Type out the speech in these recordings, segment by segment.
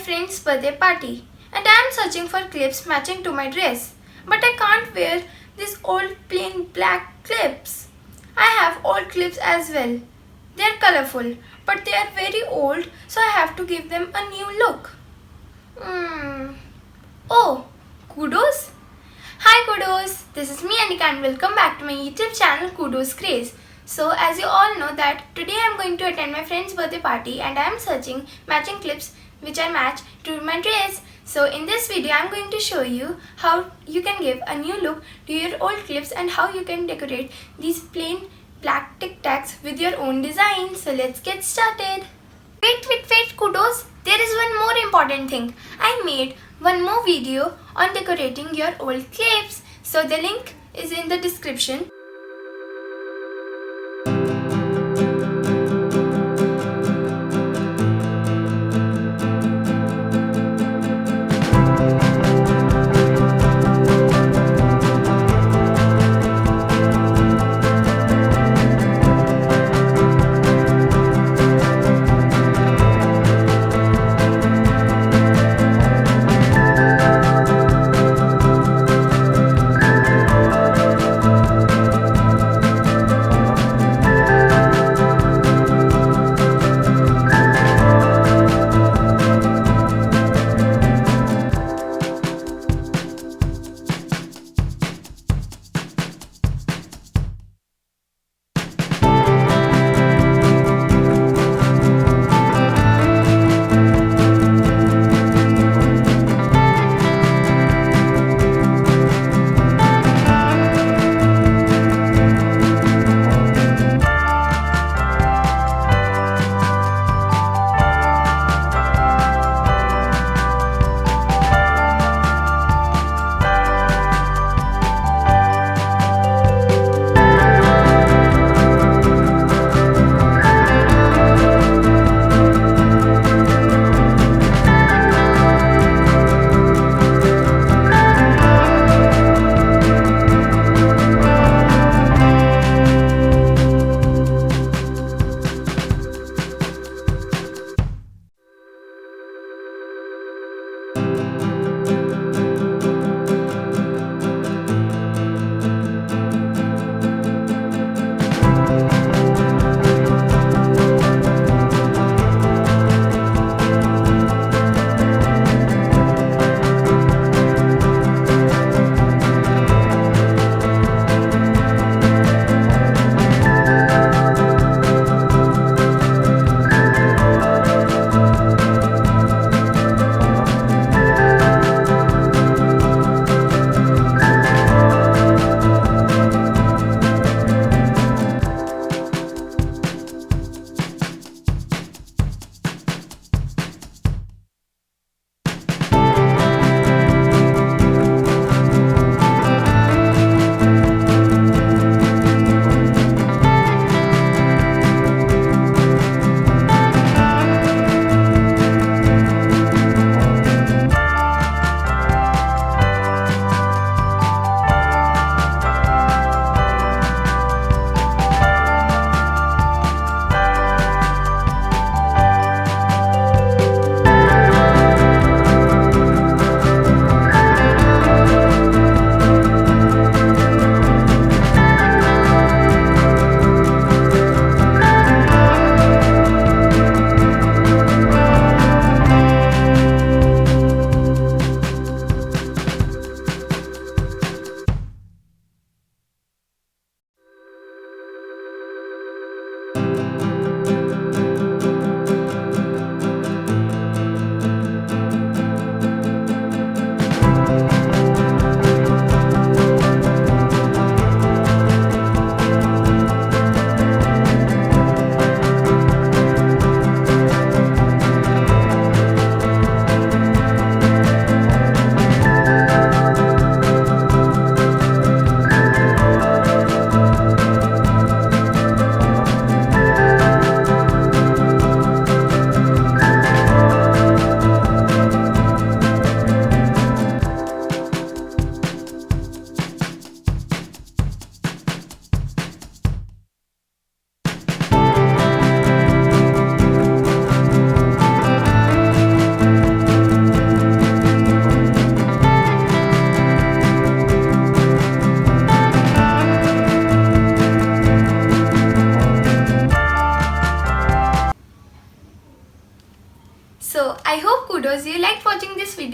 friend's birthday party and I am searching for clips matching to my dress. But I can't wear these old plain black clips. I have old clips as well. They are colorful but they are very old, so I have to give them a new look. Oh, Kudoz? Hi Kudoz, this is me Anika and welcome back to my YouTube channel Kudoz Craze. So as you all know that today I am going to attend my friend's birthday party and I am searching matching clips which I match to my dress. So in this video I am going to show you how you can give a new look to your old clips and how you can decorate these plain black Tic Tacs with your own design. So let's get started. Wait Kudoz, there is one more important thing. I made one more video on decorating your old clips. So the link is in the description.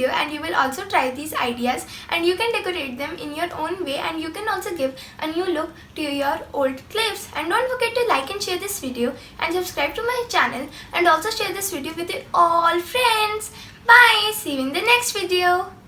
video and you will also try these ideas and you can decorate them in your own way, and you can also give a new look to your old clips. And don't forget to like and share this video and subscribe to my channel, and also share this video with your all friends. Bye. See you in the next video.